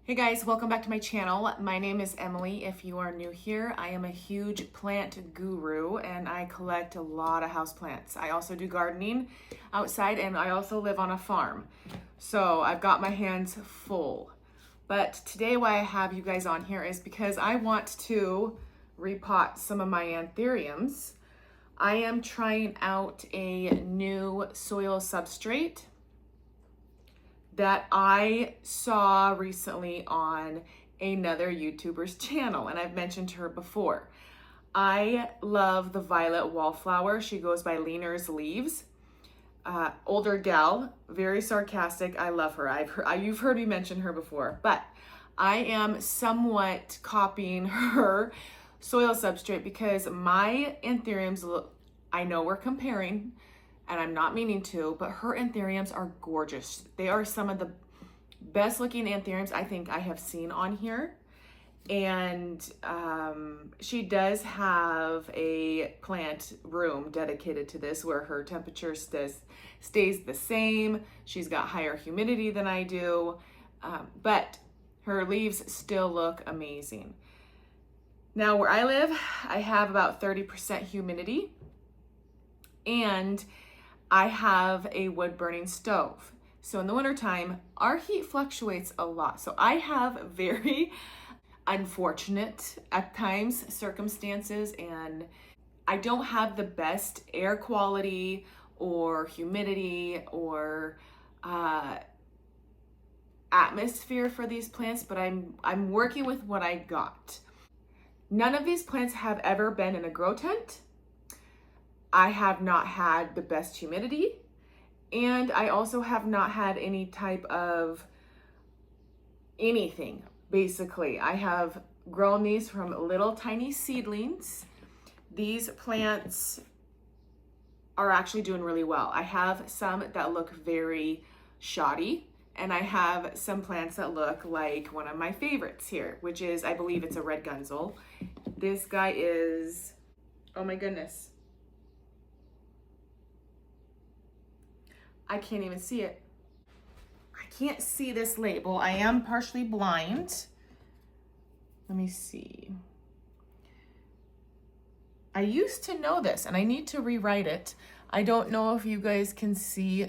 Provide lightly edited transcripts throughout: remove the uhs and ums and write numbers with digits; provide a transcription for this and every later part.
Hey guys, welcome back to my channel. My name is Emily. If you are new here, I am a huge plant guru and I collect a lot of houseplants. I also do gardening outside and I also live on a farm. So I've got my hands full. But today why I have you guys on here is because I want to repot some of my anthuriums. I am trying out a new soil substrate that I saw recently on another YouTuber's channel, and I've mentioned her before. I love the violet wallflower. She goes by Leaner's Leaves. Older gal, very sarcastic. I love her. You've heard me mention her before, but I am somewhat copying her soil substrate because my anthuriums look, I know we're comparing, and I'm not meaning to, but her anthuriums are gorgeous. They are some of the best looking anthuriums I think I have seen on here. And she does have a plant room dedicated to this where her temperature stays the same. She's got higher humidity than I do, but her leaves still look amazing. Now where I live, I have about 30% humidity, and I have a wood burning stove. So in the wintertime, our heat fluctuates a lot. So I have very unfortunate at times circumstances, and I don't have the best air quality or humidity or atmosphere for these plants, but I'm working with what I got. None of these plants have ever been in a grow tent. I have not had the best humidity, and I also have not had any type of anything. Basically, I have grown these from little tiny seedlings. These plants are actually doing really well. I have some that look very shoddy, and I have some plants that look like one of my favorites here, which is, I believe it's a red gunzel. This guy is, oh my goodness, I can't even see it. I can't see this label. I am partially blind. Let me see. I used to know this and I need to rewrite it. I don't know if you guys can see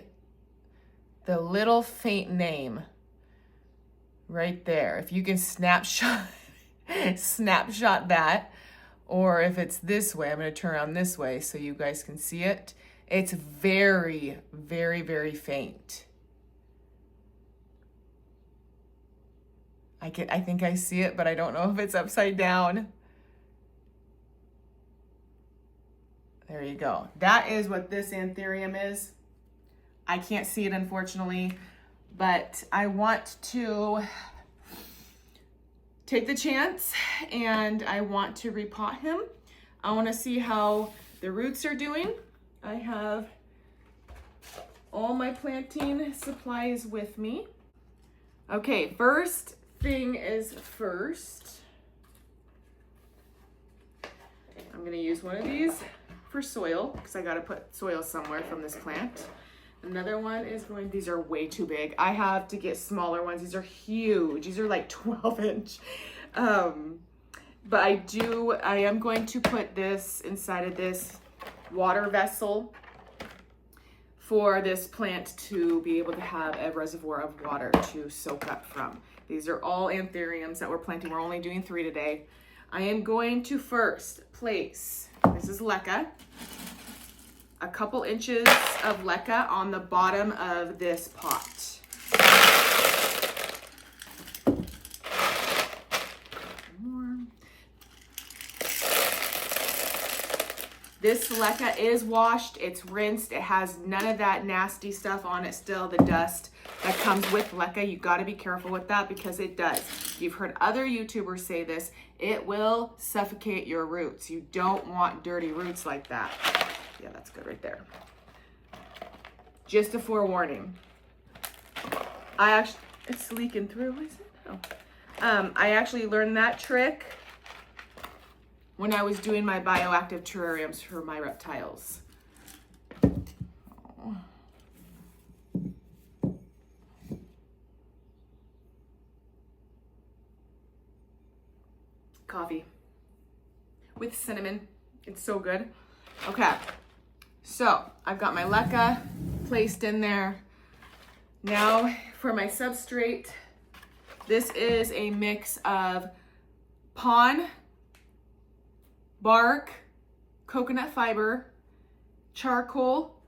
the little faint name right there. If you can snapshot that, or if it's this way, I'm going to turn around this way so you guys can see it. It's very, very, very faint. I think I see it, but I don't know if it's upside down. There you go. That is what this anthurium is. I can't see it, unfortunately, but I want to take the chance and I want to repot him. I want to see how the roots are doing. I have all my planting supplies with me. Okay, first thing is first. I'm gonna use one of these for soil because I gotta put soil somewhere from this plant. Another one is these are way too big. I have to get smaller ones. These are huge. These are like 12-inch. But I am going to put this inside of this water vessel for this plant to be able to have a reservoir of water to soak up from. These are all anthuriums that we're planting. We're only doing 3 today. I am going to first place, this is leca, a couple inches of leca on the bottom of this pot. This leca is washed, it's rinsed, it has none of that nasty stuff on it still, the dust that comes with leca. You gotta be careful with that because it does. You've heard other YouTubers say this, it will suffocate your roots. You don't want dirty roots like that. Yeah, that's good right there. Just a forewarning. It's leaking through, is it? Oh. I actually learned that trick when I was doing my bioactive terrariums for my reptiles. Oh. coffee with cinnamon. It's so good. Okay, so I've got my leca placed in there. Now for my substrate, this is a mix of pon, bark, coconut fiber, charcoal,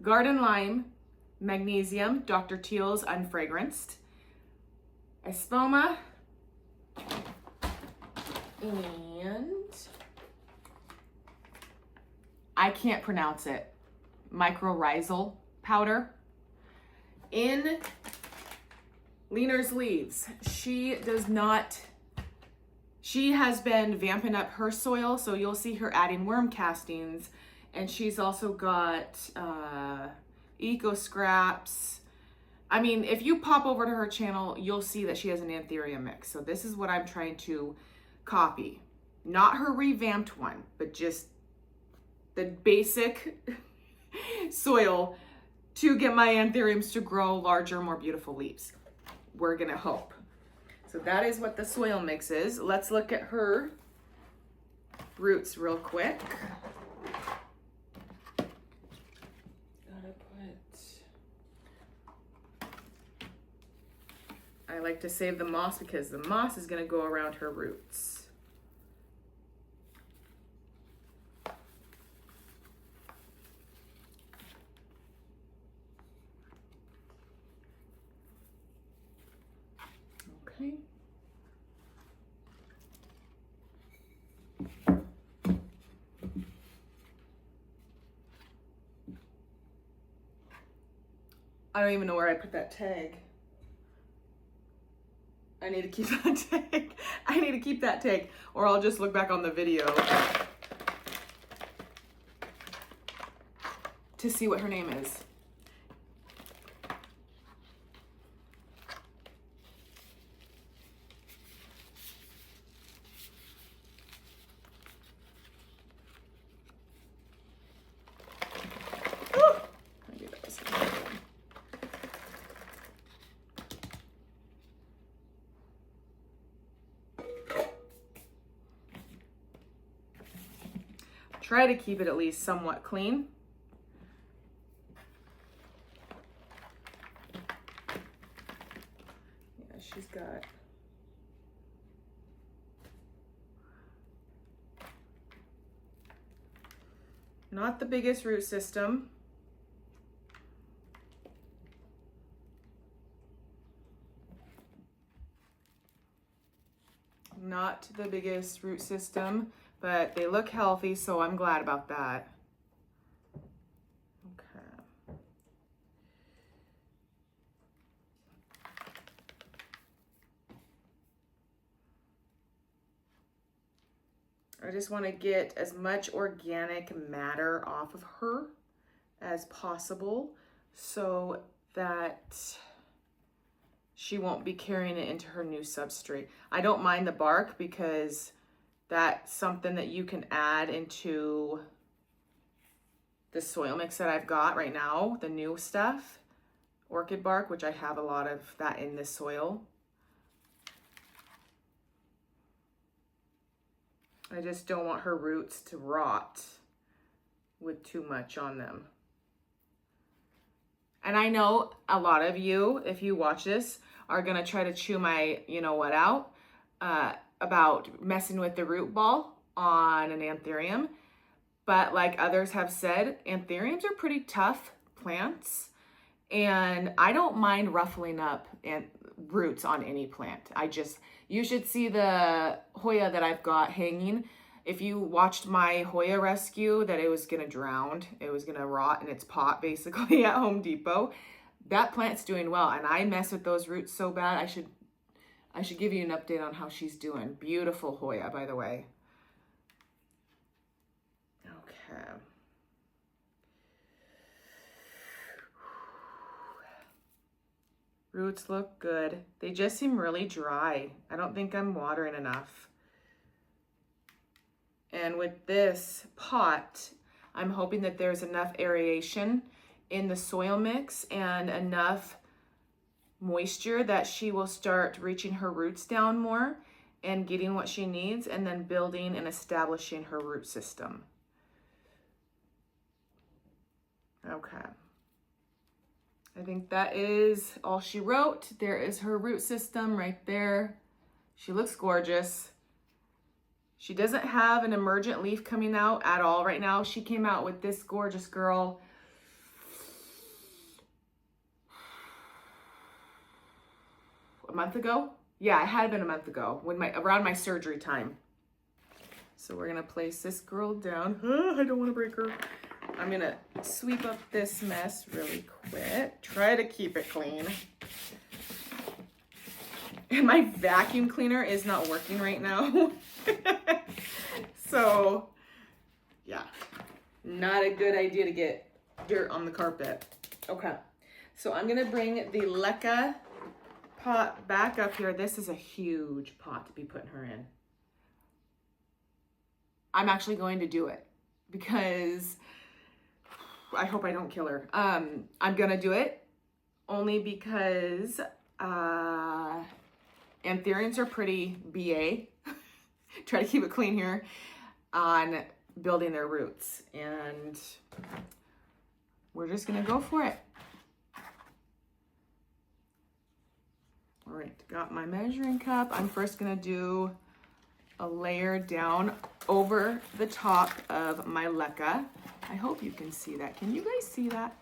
garden lime, magnesium, Dr. Teal's unfragranced, espoma, and I can't pronounce it, mycorrhizal powder. In Leaner's Leaves, she has been vamping up her soil, so you'll see her adding worm castings, and she's also got eco scraps. I mean, if you pop over to her channel, you'll see that she has an Anthurium mix. So this is what I'm trying to copy. Not her revamped one, but just the basic soil to get my Anthuriums to grow larger, more beautiful leaves. We're gonna hope. So that is what the soil mix is. Let's look at her roots real quick. I like to save the moss because the moss is going to go around her roots. Okay. I don't even know where I put that tag. I need to keep that tag. I need to keep that tag, or I'll just look back on the video to see what her name is. Try to keep it at least somewhat clean. Yeah, she's got not the biggest root system. Not the biggest root system, but they look healthy, so I'm glad about that. Okay. I just want to get as much organic matter off of her as possible so that she won't be carrying it into her new substrate. I don't mind the bark because that's something that you can add into the soil mix that I've got right now, the new stuff, orchid bark, which I have a lot of that in this soil. I just don't want her roots to rot with too much on them. And I know a lot of you, if you watch this, are gonna try to chew my you know what out about messing with the root ball on an anthurium. But like others have said, anthuriums are pretty tough plants, and I don't mind ruffling up roots on any plant. You should see the Hoya that I've got hanging. If you watched my Hoya rescue, that it was gonna drown, it was gonna rot in its pot basically at Home Depot. That plant's doing well, and I mess with those roots so bad. I should give you an update on how she's doing. Beautiful Hoya, by the way. Okay. Roots look good. They just seem really dry. I don't think I'm watering enough. And with this pot, I'm hoping that there's enough aeration in the soil mix and enough moisture that she will start reaching her roots down more and getting what she needs, and then building and establishing her root system. Okay. I think that is all she wrote. There is her root system right there. She looks gorgeous. She doesn't have an emergent leaf coming out at all right now. She came out with this gorgeous girl a month ago. Yeah, it had been a month ago when around my surgery time. So we're gonna place this girl down. I don't wanna break her. I'm gonna sweep up this mess really quick. Try to keep it clean. And my vacuum cleaner is not working right now. So, yeah, not a good idea to get dirt on the carpet. Okay, so I'm gonna bring the leca pot back up here. This is a huge pot to be putting her in. I'm actually going to do it because I hope I don't kill her. I'm gonna do it only because anthuriums are pretty BA. Try to keep it clean here on building their roots, and we're just gonna go for it. All right, got my measuring cup. I'm first gonna do a layer down over the top of my leca. I hope you can see that. Can you guys see that?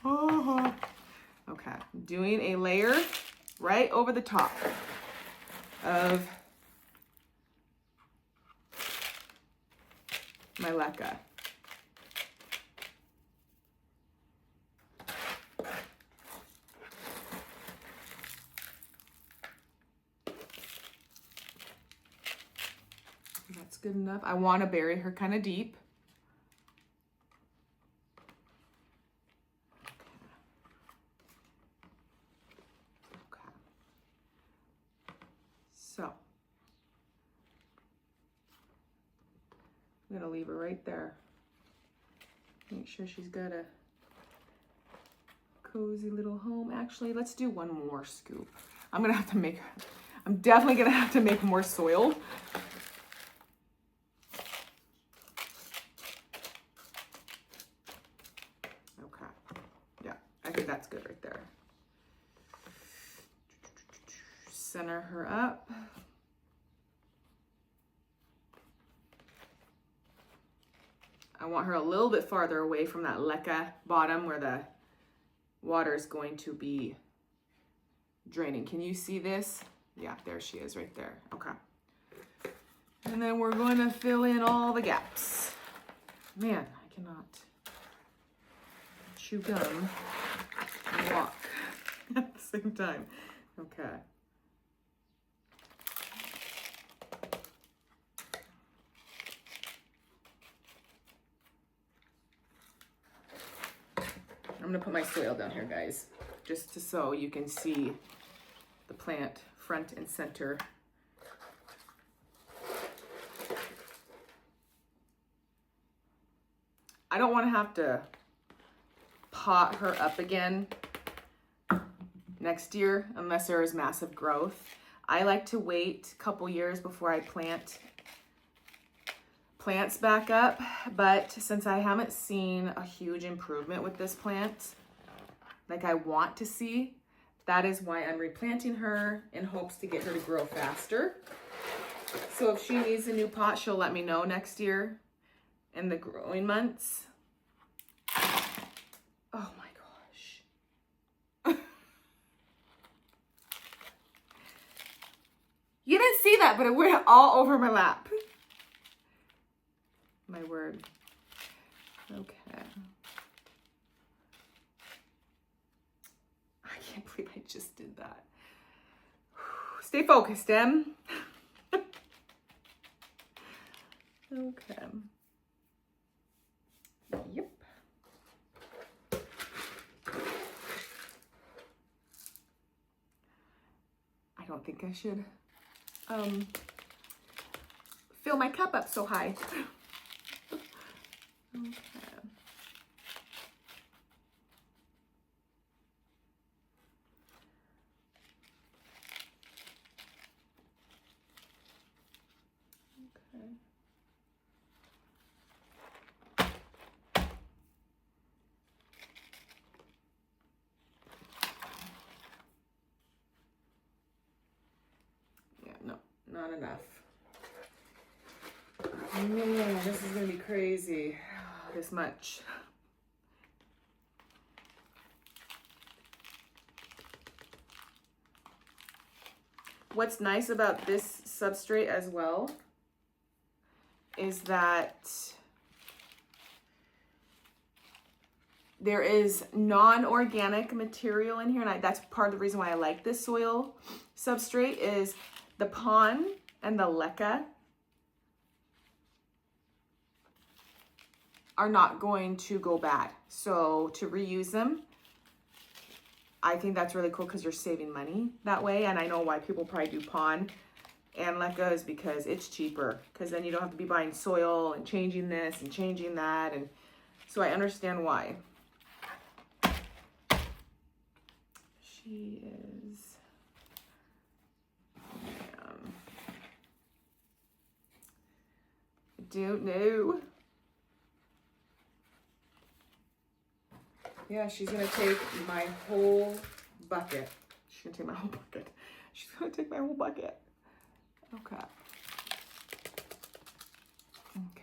Oh, okay. Doing a layer right over the top of my leca. That's good enough. I want to bury her kind of deep. Okay. So I'm gonna leave her right there. Make sure she's got a cozy little home. Actually, let's do one more scoop. I'm definitely gonna have to make more soil. Okay, yeah, I think that's good right there. Center her up. I want her a little bit farther away from that leca bottom where the water is going to be draining. Can you see this? Yeah, there she is right there. Okay. And then we're going to fill in all the gaps. Man, I cannot chew gum and walk at the same time. Okay. I'm gonna put my soil down here, guys, just so you can see the plant front and center. I don't want to have to pot her up again next year unless there is massive growth. I like to wait a couple years before I plant plants back up, but since I haven't seen a huge improvement with this plant like I want to see, that is why I'm replanting her in hopes to get her to grow faster. So if she needs a new pot, she'll let me know next year in the growing months. Oh my gosh. You didn't see that, but it went all over my lap. My word. Okay. I can't believe I just did that. Stay focused, Em. Okay. Yep. I don't think I should fill my cup up so high. Okay. not enough. Man, this is gonna be crazy. This much. What's nice about this substrate as well is that there is non-organic material in here, and that's part of the reason why I like this soil substrate is the pon and the leca are not going to go bad. So to reuse them, I think that's really cool because you're saving money that way. And I know why people probably do pon and leca is because it's cheaper, because then you don't have to be buying soil and changing this and changing that. And so I understand why. She is, I don't know. Yeah, she's gonna take my whole bucket. She's gonna take my whole bucket. She's gonna take my whole bucket. Okay. Okay.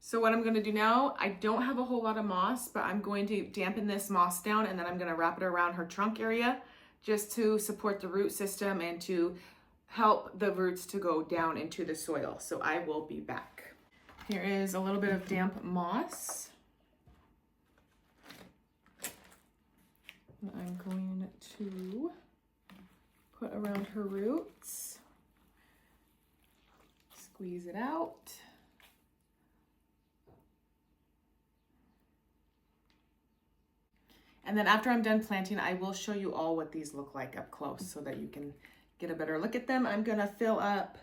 So what I'm gonna do now, I don't have a whole lot of moss, but I'm going to dampen this moss down and then I'm gonna wrap it around her trunk area just to support the root system and to help the roots to go down into the soil. So I will be back. Here is a little bit of damp moss. And I'm going to put around her roots. Squeeze it out. And then after I'm done planting, I will show you all what these look like up close so that you can get a better look at them. I'm gonna fill up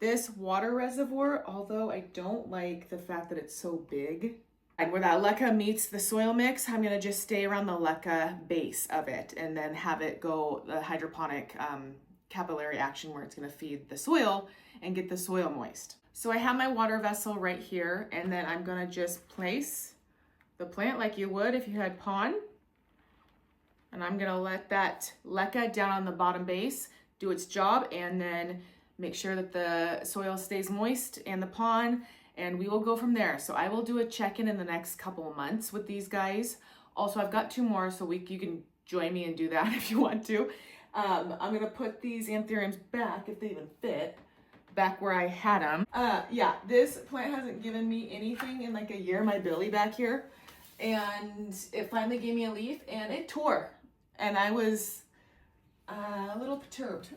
this water reservoir, although I don't like the fact that it's so big. And where that leca meets the soil mix, I'm gonna just stay around the leca base of it and then have it go the hydroponic capillary action where it's gonna feed the soil and get the soil moist. So I have my water vessel right here, and then I'm gonna just place the plant like you would if you had pon. And I'm gonna let that leca down on the bottom base do its job and then make sure that the soil stays moist and the pon, and we will go from there. So I will do a check-in in the next couple of months with these guys. Also, I've got 2 more, so you can join me and do that if you want to. I'm gonna put these anthuriums back, if they even fit, back where I had them. Yeah, this plant hasn't given me anything in like a year, my billy back here. And it finally gave me a leaf and it tore. And I was a little perturbed.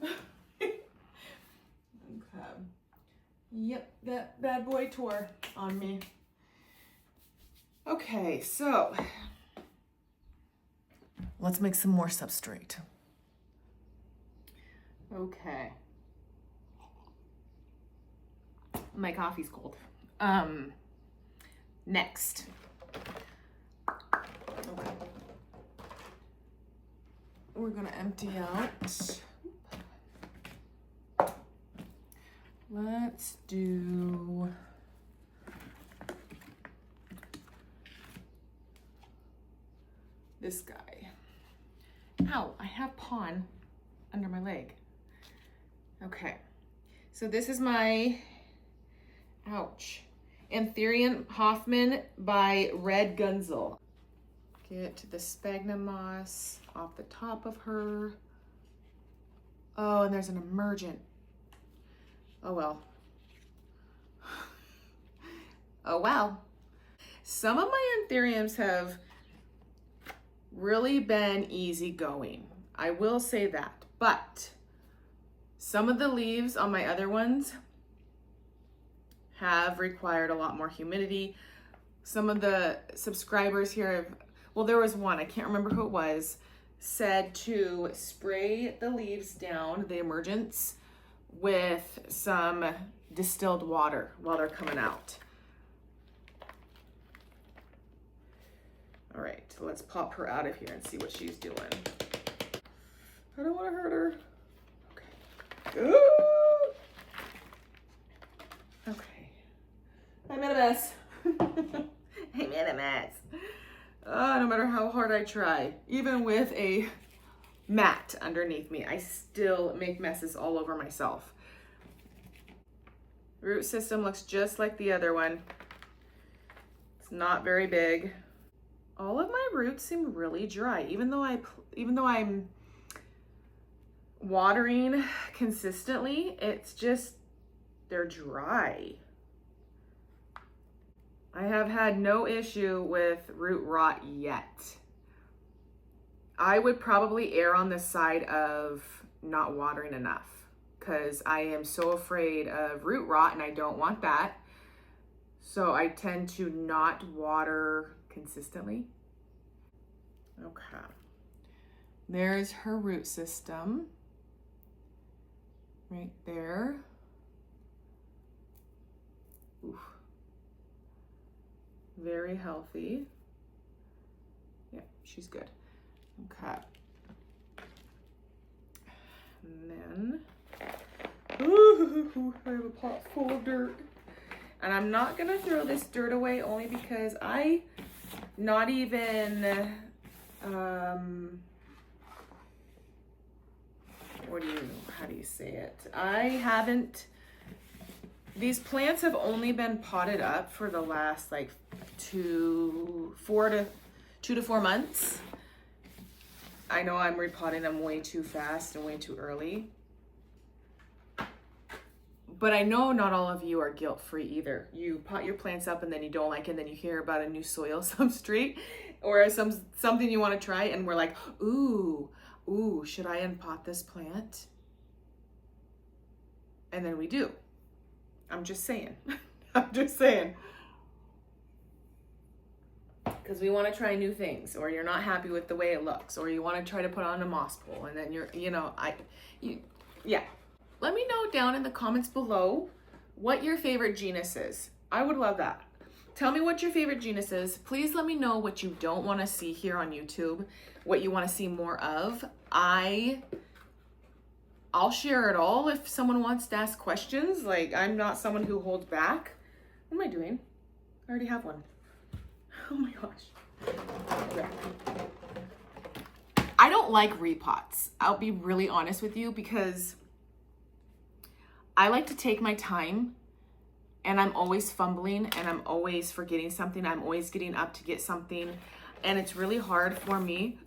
Okay. Yep, that bad boy tore on me. Okay, so let's make some more substrate. Okay. My coffee's cold. Next. Okay. We're gonna empty out. Let's do this guy. Ow, I have pon under my leg. Okay, so this is my, ouch, Anthurium Hoffman by Red Gunzel. Get the sphagnum moss off the top of her. Oh, and there's an emergent. Oh well. Oh well. Some of my anthuriums have really been easy going. I will say that, but some of the leaves on my other ones have required a lot more humidity. Some of the subscribers here have, well, there was one, I can't remember who it was, said to spray the leaves down, the emergents, with some distilled water while they're coming out. All right, so let's pop her out of here and see what she's doing. I don't want to hurt her. Okay. Ooh. Okay. I made a mess. I made a mess. No matter how hard I try, even with a mat underneath me, I still make messes all over myself. Root system looks just like the other one. It's not very big. All of my roots seem really dry, even though I'm watering consistently, it's just, they're dry. I have had no issue with root rot yet. I would probably err on the side of not watering enough because I am so afraid of root rot and I don't want that. So I tend to not water consistently. Okay. There's her root system right there. Oof. Very healthy. Yeah, she's good. Okay. And then, ooh, I have a pot full of dirt. And I'm not gonna throw this dirt away only because I not even, how do you say it? I haven't, these plants have only been potted up for the last like 2 to 4 months. I know I'm repotting them way too fast and way too early. But I know not all of you are guilt-free either. You pot your plants up and then you don't like it, and then you hear about a new soil substrate or something you want to try, and we're like, ooh, should I unpot this plant? And then we do. I'm just saying. I'm just saying. Because we want to try new things, or you're not happy with the way it looks, or you want to try to put on a moss pole, and then yeah. Let me know down in the comments below what your favorite genus is. I would love that. Tell me what your favorite genus is. Please let me know what you don't want to see here on YouTube, what you want to see more of. I'll share it all if someone wants to ask questions. Like, I'm not someone who holds back. What am I doing? I already have one. Oh my gosh. Okay. I don't like repots. I'll be really honest with you because I like to take my time, and I'm always fumbling and I'm always forgetting something. I'm always getting up to get something, and it's really hard for me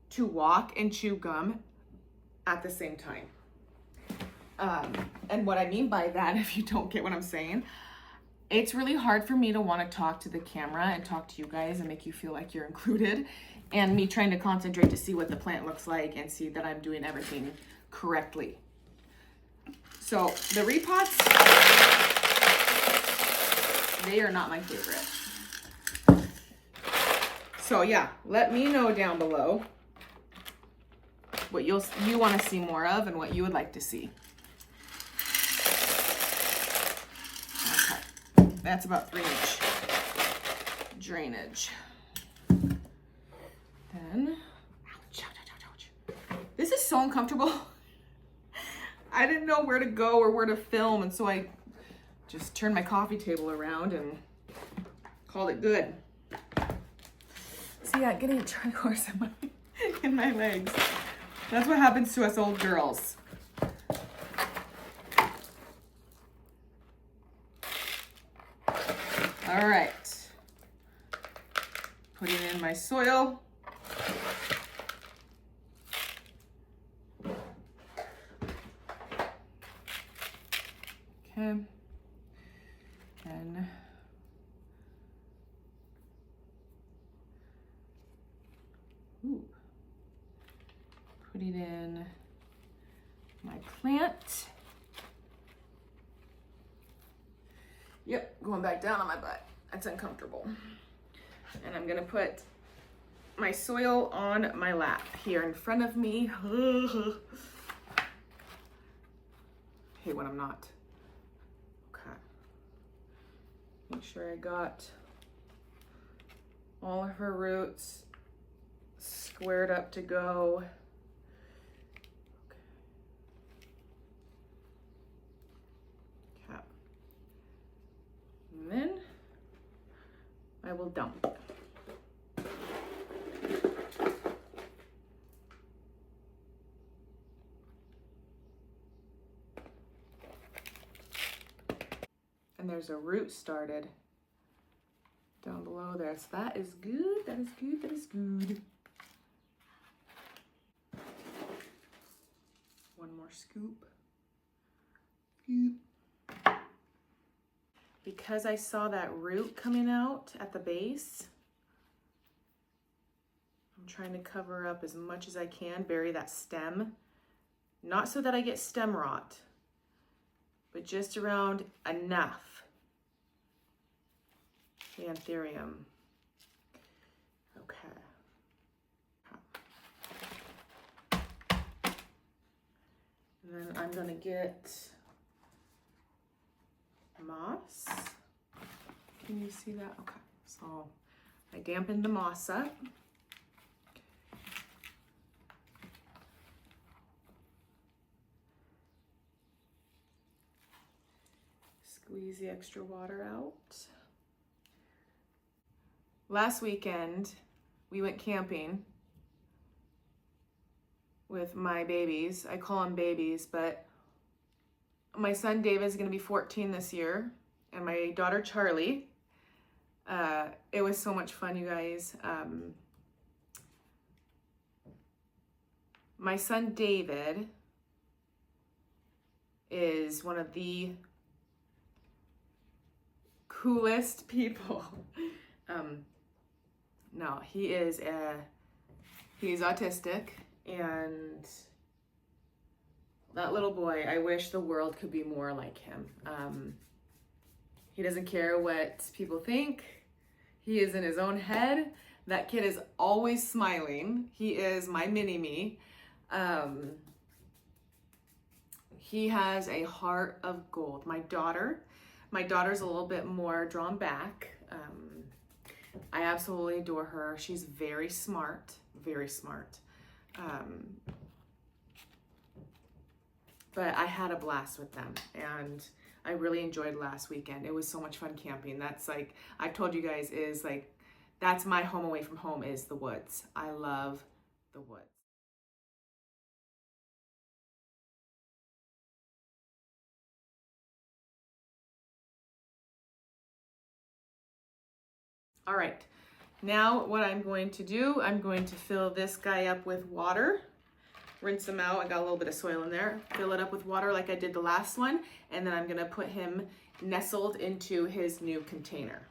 to walk and chew gum at the same time. And what I mean by that, if you don't get what I'm saying, it's really hard for me to want to talk to the camera and talk to you guys and make you feel like you're included, and me trying to concentrate to see what the plant looks like and see that I'm doing everything correctly. So the repots, they are not my favorite. So yeah, let me know down below what you want to see more of and what you would like to see. Okay, that's about 3-inch drainage. Then, ouch. This is so uncomfortable. I didn't know where to go or where to film, and so I just turned my coffee table around and called it good. So yeah, getting a tricourse in my legs. That's what happens to us old girls. All right. Putting in my soil. Okay, and putting in my plant. Yep, going back down on my butt. That's uncomfortable. And I'm gonna put my soil on my lap here in front of me. Hate when I'm not. Okay. Make sure I got all of her roots squared up to go. Okay. And then I will dump. And there's a root started down below there. So that is good, that is good, that is good. One more scoop. Because I saw that root coming out at the base, I'm trying to cover up as much as I can, bury that stem. Not so that I get stem rot, but just around enough. The Anthurium. Okay. And then I'm gonna get moss. Can you see that? Okay, so I dampened the moss up. Squeeze the extra water out. Last weekend, we went camping with my babies. I call them babies, but my son David is gonna be 14 this year, and my daughter Charlie. It was so much fun, you guys. My son David is one of the coolest people. No, he's autistic, and that little boy, I wish the world could be more like him. He doesn't care what people think. He is in his own head. That kid is always smiling. He is my mini-me. He has a heart of gold. My daughter's a little bit more drawn back. I absolutely adore her. She's very smart, very smart. But I had a blast with them, and I really enjoyed last weekend. It was so much fun camping. That's like, I've told you guys, is like, that's my home away from home, is the woods. I love the woods. All right, now what I'm going to do, I'm going to fill this guy up with water. Rinse him out. I got a little bit of soil in there. Fill it up with water like I did the last one, and then I'm gonna put him nestled into his new container.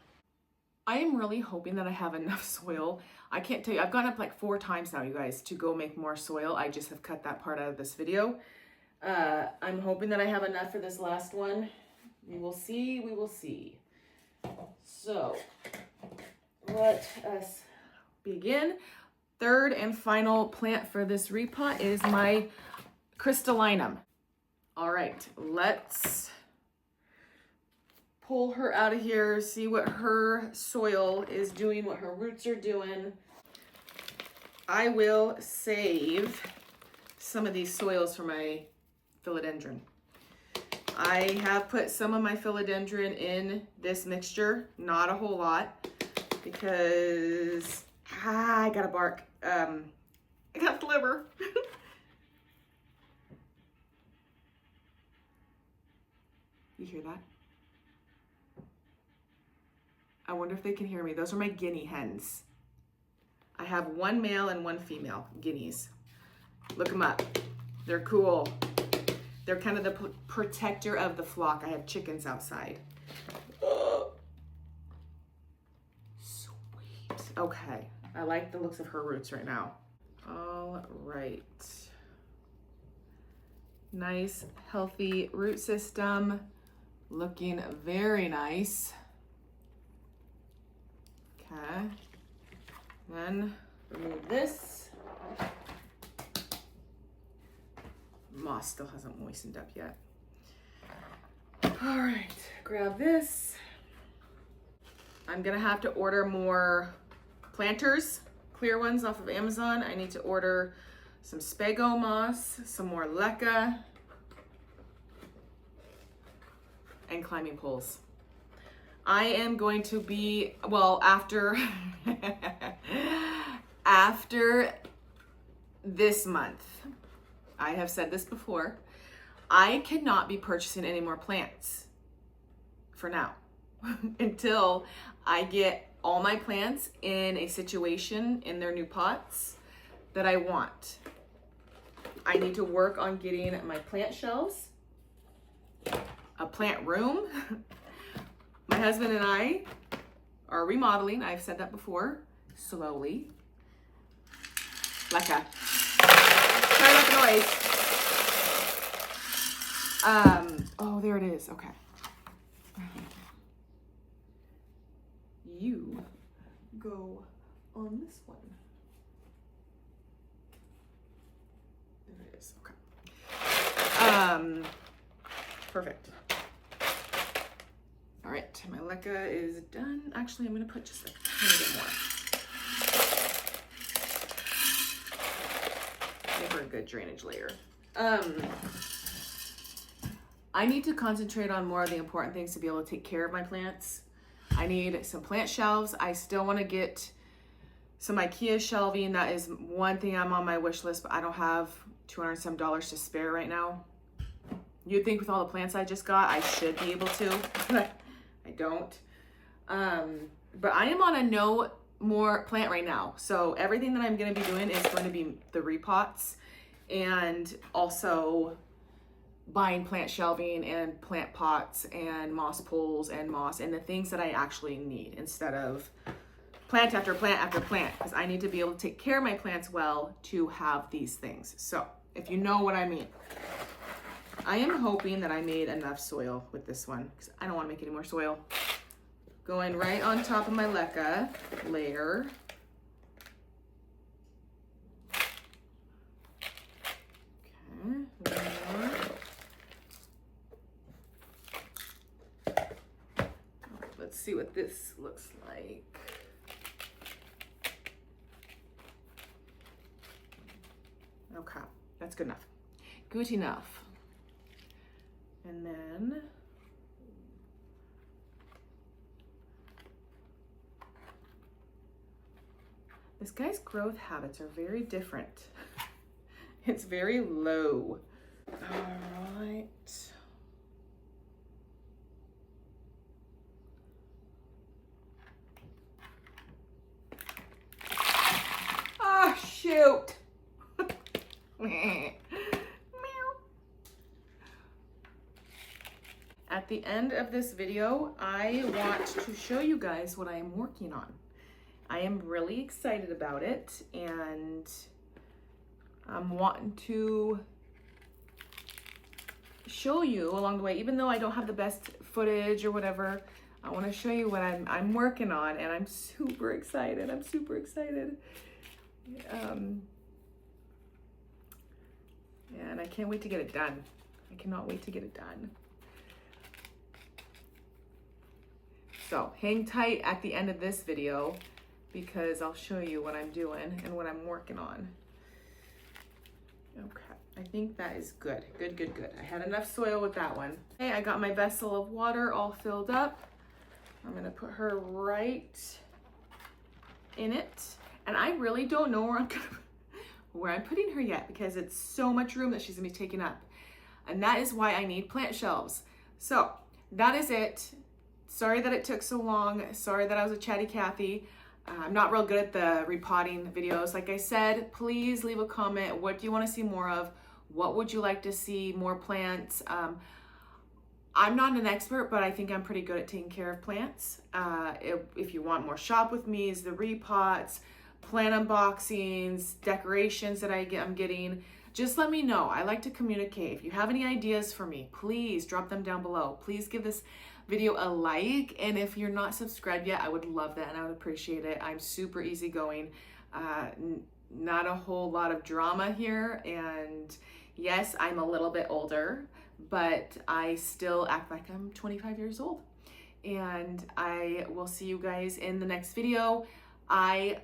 I am really hoping that I have enough soil. I can't tell you, I've gone up like 4 times now, you guys, to go make more soil. I just have cut that part out of this video. I'm hoping that I have enough for this last one. We will see, we will see. So, let us begin. Third and final plant for this repot is my crystallinum. All right, let's pull her out of here, see what her soil is doing, what her roots are doing. I will save some of these soils for my philodendron. I have put some of my philodendron in this mixture, not a whole lot, because I gotta bark. I got liver. You hear that? I wonder if they can hear me. Those are my guinea hens. I have 1 male and 1 female guineas. Look them up. They're cool. They're kind of the protector of the flock. I have chickens outside. Sweet. Okay. I like the looks of her roots right now. All right. Nice, healthy root system. Looking very nice. Okay. Then remove this. Moss still hasn't moistened up yet. All right, grab this. I'm gonna have to order more planters, clear ones off of Amazon. I need to order some Spago moss, some more leca, and climbing poles. I am going to be, well, after after this month, I have said this before, I cannot be purchasing any more plants for now until I get all my plants in a situation in their new pots that I want. I need to work on getting my plant shelves, a plant room. My husband and I are remodeling. I've said that before, slowly. Leca. Sorry about the noise. Oh, there it is, okay. You go on this one. There it is, okay. Perfect. All right, my leca is done. Actually, I'm gonna put just a tiny bit more. Give her a good drainage layer. I need to concentrate on more of the important things to be able to take care of my plants. I need some plant shelves. I still want to get some IKEA shelving. That is one thing I'm on my wish list, but I don't have $200 some to spare right now. You'd think with all the plants I just got, I should be able to, but I don't. But I am on a no more plant right now. So everything that I'm going to be doing is going to be the repots and also buying plant shelving and plant pots and moss poles and moss and the things that I actually need instead of plant after plant after plant, because I need to be able to take care of my plants well to have these things. So if you know what I mean. I am hoping that I made enough soil with this one because I don't want to make any more soil. Going right on top of my leca layer. Okay, one more. Let's see what this looks like. Okay, that's good enough. Good enough. And then this guy's growth habits are very different. It's very low. All right. Ah, shoot. At the end of this video, I want to show you guys what I am working on. I am really excited about it, and I'm wanting to show you along the way, even though I don't have the best footage or whatever. I want to show you what I'm working on, and I'm super excited. I'm super excited. Yeah, and I can't wait to get it done. I cannot wait to get it done. So hang tight at the end of this video because I'll show you what I'm doing and what I'm working on. Okay, I think that is good. Good, good, good. I had enough soil with that one. Okay, I got my vessel of water all filled up. I'm gonna put her right in it. And I really don't know where I'm putting her yet because it's so much room that she's gonna be taking up. And that is why I need plant shelves. So that is it. Sorry that it took so long. Sorry that I was a chatty Cathy. I'm not real good at the repotting videos. Like I said, please leave a comment. What do you want to see more of? What would you like to see more plants? I'm not an expert, but I think I'm pretty good at taking care of plants. If you want more shop with me's, the repots, plant unboxings, decorations that I'm getting, just let me know. I like to communicate. If you have any ideas for me, please drop them down below. Please give this video a like, and if you're not subscribed yet, I would love that and I would appreciate it. I'm super easygoing, not a whole lot of drama here, and yes, I'm a little bit older, but I still act like I'm 25 years old. And I will see you guys in the next video. I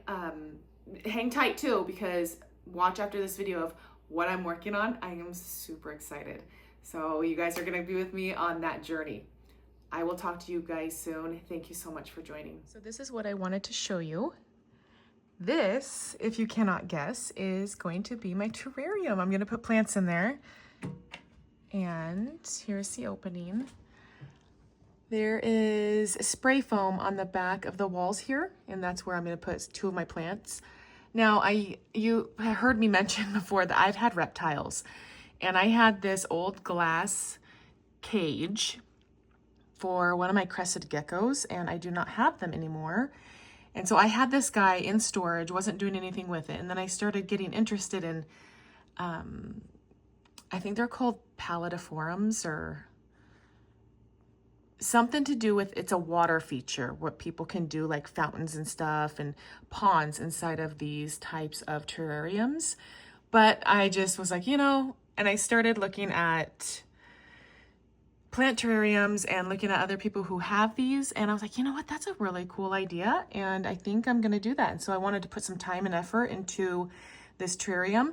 hang tight too, because watch after this video of what I'm working on. I am super excited. So you guys are gonna be with me on that journey. I will talk to you guys soon. Thank you so much for joining. So this is what I wanted to show you. This, if you cannot guess, is going to be my terrarium. I'm gonna put plants in there. And here's the opening. There is spray foam on the back of the walls here, and that's where I'm going to put 2 of my plants. Now, you heard me mention before that I've had reptiles, and I had this old glass cage for one of my crested geckos, and I do not have them anymore. And so I had this guy in storage, wasn't doing anything with it, and then I started getting interested in, I think they're called pallidiforums, or something to do with, it's a water feature, what people can do, like fountains and stuff and ponds inside of these types of terrariums. But I just was like, and I started looking at plant terrariums and looking at other people who have these, and I was like, you know what, that's a really cool idea, and I think I'm gonna do that. And so I wanted to put some time and effort into this terrarium.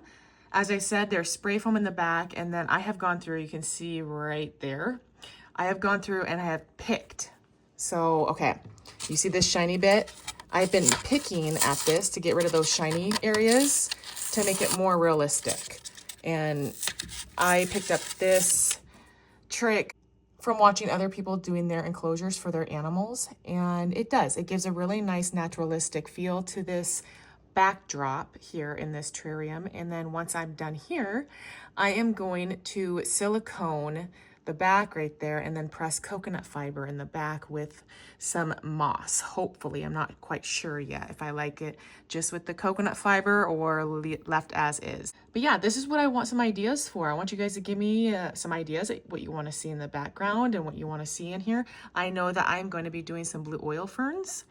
As I said, there's spray foam in the back, and then I have gone through, you can see right there, I have gone through and I have picked. So, okay, you see this shiny bit? I've been picking at this to get rid of those shiny areas to make it more realistic. And I picked up this trick from watching other people doing their enclosures for their animals. And it gives a really nice naturalistic feel to this backdrop here in this terrarium. And then once I'm done here, I am going to silicone the back right there and then press coconut fiber in the back with some moss. Hopefully, I'm not quite sure yet if I like it just with the coconut fiber or left as is. But yeah, this is what I want some ideas for. I want you guys to give me some ideas, what you want to see in the background and what you want to see in here. I know that I'm going to be doing some blue oil ferns.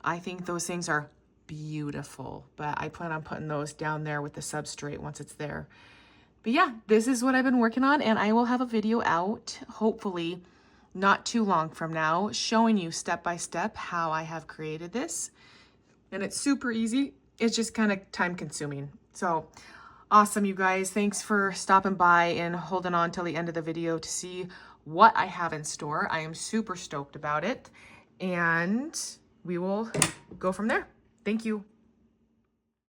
I think those things are beautiful, but I plan on putting those down there with the substrate once it's there. But yeah, this is what I've been working on, and I will have a video out, hopefully not too long from now, showing you step by step how I have created this. And it's super easy. It's just kind of time consuming. So awesome, you guys. Thanks for stopping by and holding on till the end of the video to see what I have in store. I am super stoked about it, and we will go from there. Thank you.